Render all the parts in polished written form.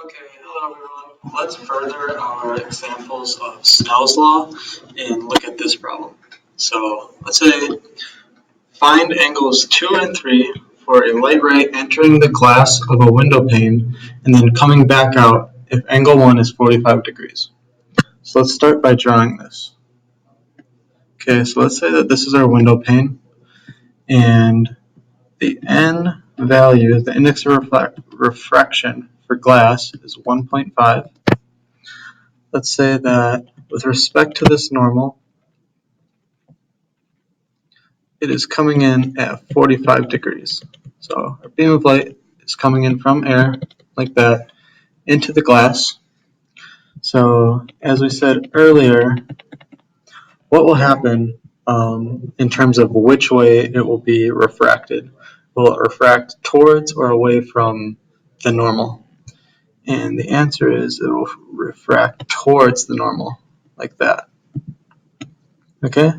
Okay, hello everyone. Let's further our examples of Snell's law and look at this problem. So let's say find angles 2 and 3 for a light ray entering the glass of a window pane and then coming back out if angle 1 is 45 degrees. So let's start by drawing this. Okay, so let's say that this is our window pane and the n value, the index of refraction for glass is 1.5. Let's say that with respect to this normal, it is coming in at 45 degrees. So our beam of light is coming in from air, like that, into the glass. So as we said earlier, what will happen in terms of which way it will be refracted? Will it refract towards or away from the normal? And the answer is it will refract towards the normal, like that. Okay?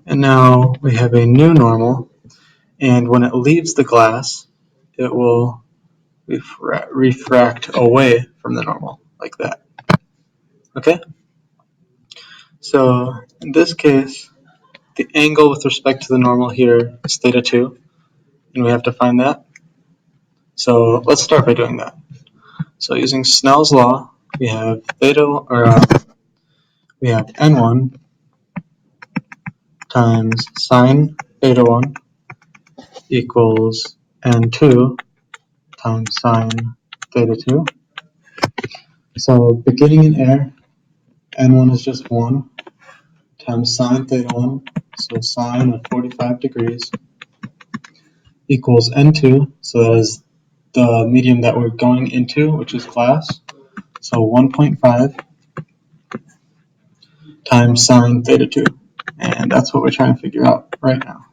And now we have a new normal, and when it leaves the glass, it will refract away from the normal, like that. Okay? So in this case, the angle with respect to the normal here is theta 2, and we have to find that. So let's start by doing that. So using Snell's law, we have we have n1 times sine theta 1 equals n2 times sine theta 2. So beginning in air, n1 is just 1 times sine theta 1, so sine of 45 degrees, equals n2, so that is the medium that we're going into, which is glass, so 1.5 times sine theta 2, and that's what we're trying to figure out right now.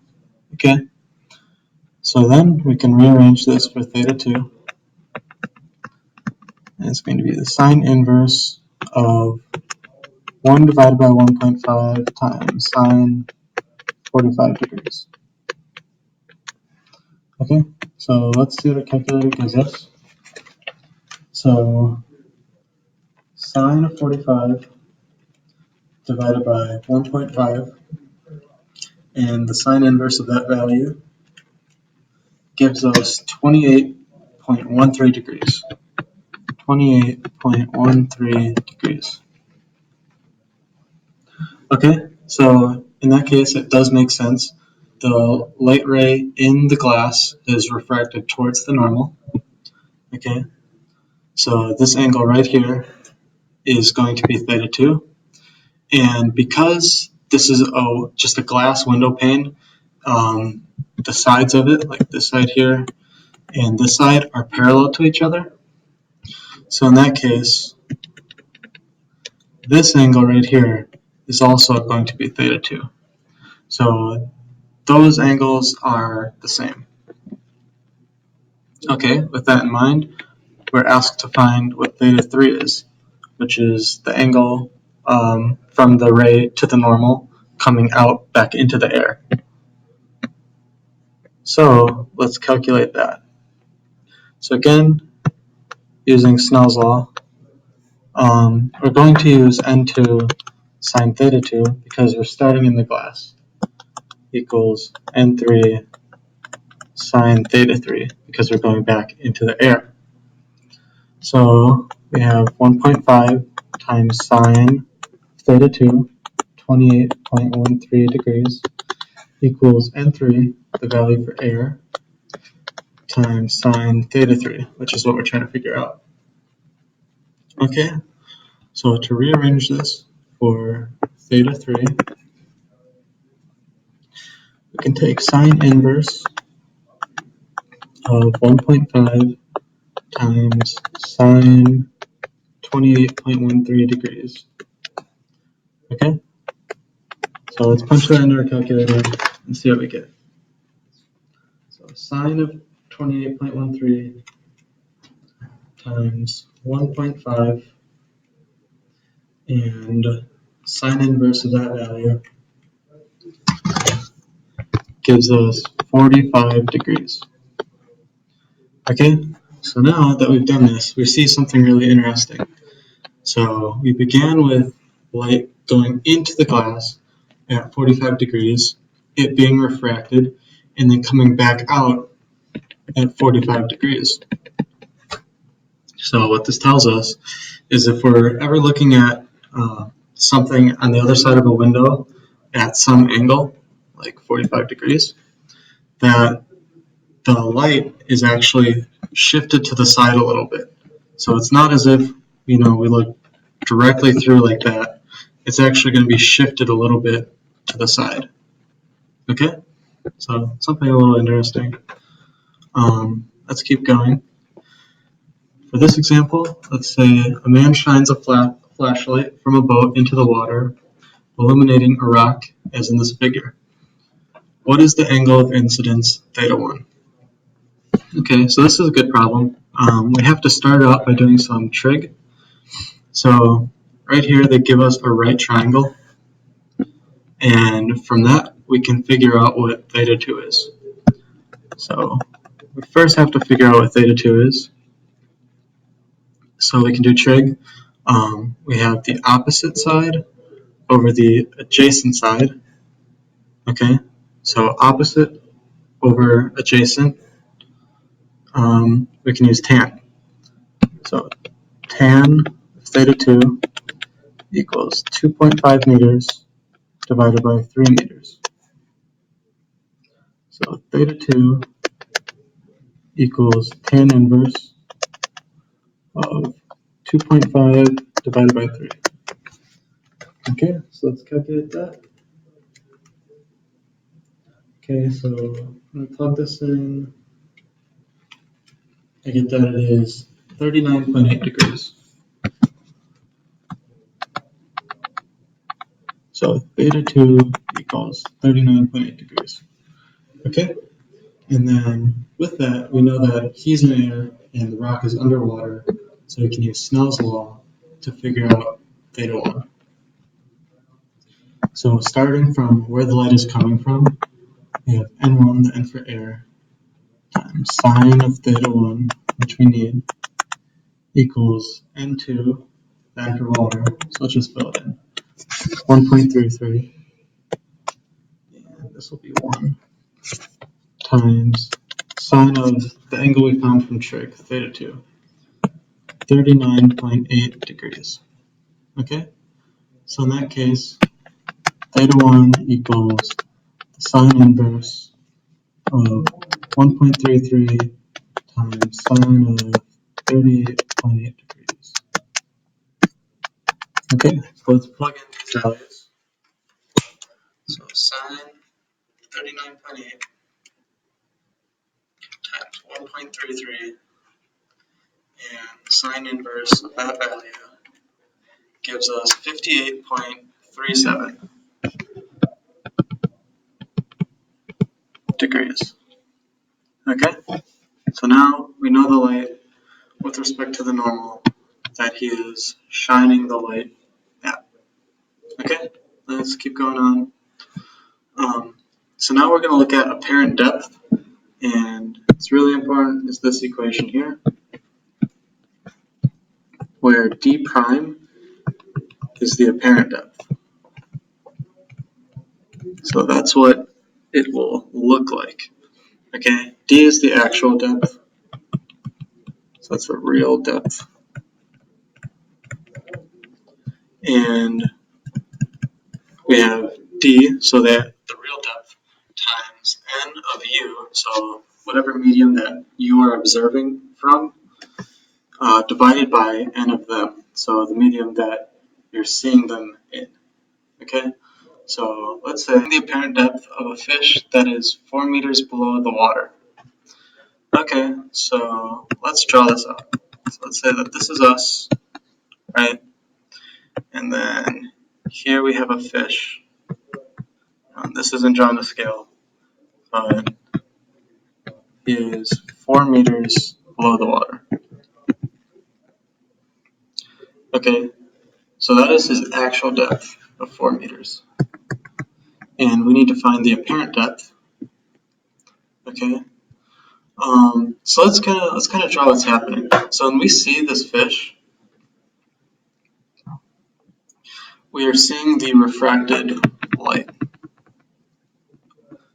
Okay, so then we can rearrange this for theta 2, and it's going to be the sine inverse of 1 divided by 1.5 times sine 45 degrees. Okay, so let's see what a calculator gives us. So sine of 45 divided by 1.5, and the sine inverse of that value gives us 28.13 degrees. 28.13 degrees. Okay, so in that case, it does make sense. The light ray in the glass is refracted towards the normal. Okay, so this angle right here is going to be theta 2. And because this is just a glass window pane, the sides of it, like this side here and this side, are parallel to each other. So in that case, this angle right here is also going to be theta 2. So those angles are the same. Okay, with that in mind, we're asked to find what theta 3 is, which is the angle from the ray to the normal coming out back into the air. So let's calculate that. So again, using Snell's law, we're going to use n2 sine theta 2 because we're starting in the glass, equals n3 sine theta 3 because we're going back into the air. So we have 1.5 times sine theta 2, 28.13 degrees, equals n3, the value for air, times sine theta 3, which is what we're trying to figure out. Okay, so to rearrange this for theta 3, we can take sine inverse of 1.5 times sine 28.13 degrees. Okay, so let's punch that into our calculator and see what we get. So sine of 28.13 times 1.5 and sine inverse of that value gives us 45 degrees. Okay, So now that we've done this, we see something really interesting. So we began with light going into the glass at 45 degrees, it being refracted, and then coming back out at 45 degrees. So what this tells us is if we're ever looking at something on the other side of a window at some angle, like 45 degrees, that the light is actually shifted to the side a little bit. So it's not as if, we look directly through like that. It's actually going to be shifted a little bit to the side. Okay? So something a little interesting. Let's keep going. For this example, let's say a man shines a flashlight from a boat into the water, illuminating a rock, as in this figure. What is the angle of incidence, theta 1? Okay, so this is a good problem. We have to start out by doing some trig. So right here they give us a right triangle, and from that we can figure out what theta 2 is. So we first have to figure out what theta 2 is. So we can do trig. We have the opposite side over the adjacent side. Okay, so opposite over adjacent, we can use tan. So tan of theta 2 equals 2.5 meters divided by 3 meters. So theta 2 equals tan inverse of 2.5 divided by 3. Okay, so let's calculate that. Okay, so I'm going to plug this in. I get that it is 39.8 degrees. So theta 2 equals 39.8 degrees. Okay, and then with that, we know that he's in air and the rock is underwater, so we can use Snell's law to figure out theta 1. So starting from where the light is coming from, we have N1, the N for air, times sine of theta 1, which we need, equals N2, the N for water, so let's just fill it in. 1.33, and this will be 1, times sine of the angle we found from trig, theta 2, 39.8 degrees. Okay, so in that case, theta 1 equals the sine inverse of 1.33 times sine of 38.8 degrees. Okay, so let's plug in these values. So sine 39.8 times 1.33 and sine inverse of that value gives us 58.37 degrees. Okay, so now we know the light with respect to the normal that he is shining the light at. Okay, let's keep going on. So now we're going to look at apparent depth, and it's really important is this equation here, where d prime is the apparent depth. So that's what it will look like. Okay, d is the actual depth, so that's the real depth. And we have d, so that the real depth, times n of u, so whatever medium that you are observing from, divided by n of them, so the medium that you're seeing them in. Okay, so let's say the apparent depth of a fish that is 4 meters below the water. Okay, so let's draw this out. So let's say that this is us, right? And then here we have a fish. This isn't drawn to scale, but he is 4 meters below the water. Okay, so that is his actual depth of 4 meters. And we need to find the apparent depth. Okay, So let's kind of draw what's happening. So when we see this fish, we are seeing the refracted light.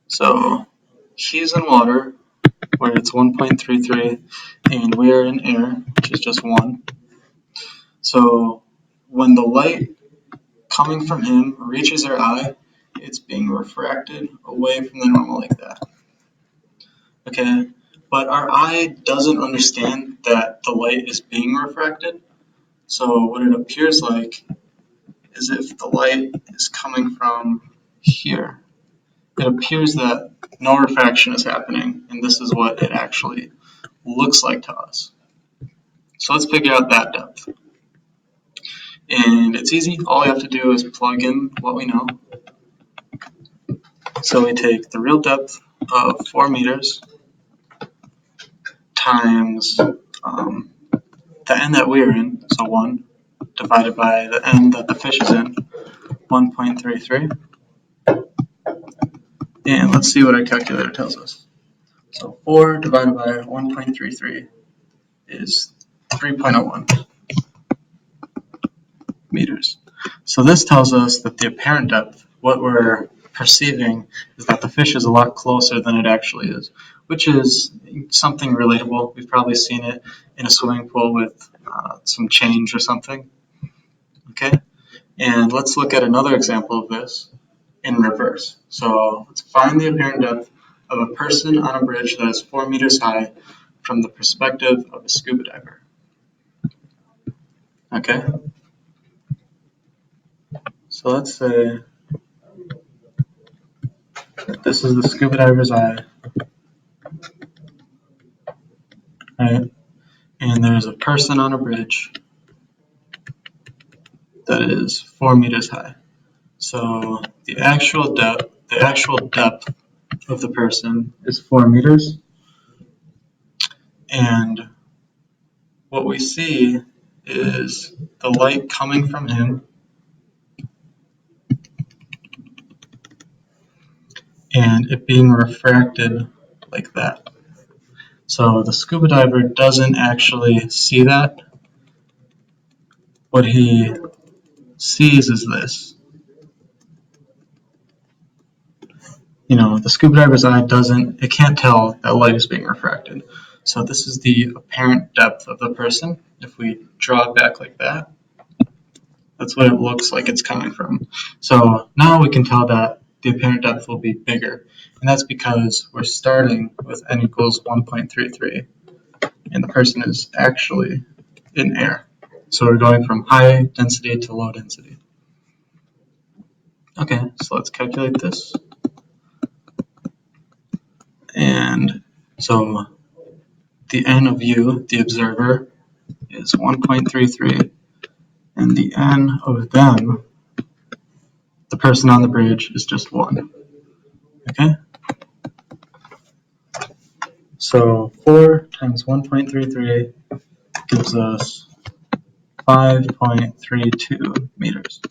So he's in water, where it's 1.33, and we are in air, which is just 1. So when the light coming from him reaches our eye, it's being refracted away from the normal like that. Okay, but our eye doesn't understand that the light is being refracted. So what it appears like is if the light is coming from here, it appears that no refraction is happening, and this is what it actually looks like to us. So let's figure out that depth. And it's easy. All we have to do is plug in what we know. So we take the real depth of 4 meters times the end that we're in, so 1, divided by the end that the fish is in, 1.33. And let's see what our calculator tells us. So 4 divided by 1.33 is 3.01 meters. So this tells us that the apparent depth, what we're perceiving, is that the fish is a lot closer than it actually is, which is something relatable. We've probably seen it in a swimming pool with some change or something. Okay, and let's look at another example of this in reverse. So let's find the apparent depth of a person on a bridge that is 4 meters high from the perspective of a scuba diver. Okay, so let's say that this is the scuba diver's eye, right? And there's a person on a bridge that is 4 meters high. So the actual depth of the person is 4 meters, and what we see is the light coming from him and it being refracted like that. So the scuba diver doesn't actually see that. What he sees is this. The scuba diver's eye it can't tell that light is being refracted. So this is the apparent depth of the person. If we draw it back like that, that's what it looks like it's coming from. So now we can tell that the apparent depth will be bigger. And that's because we're starting with n equals 1.33, and the person is actually in air. So we're going from high density to low density. Okay, so let's calculate this. And so the n of you, the observer, is 1.33, and the n of them, the person on the bridge, is just 1. Okay? So 4 times 1.33 gives us 5.32 meters.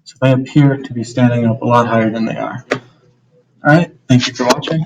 So they appear to be standing up a lot higher than they are. All right, thank you for watching.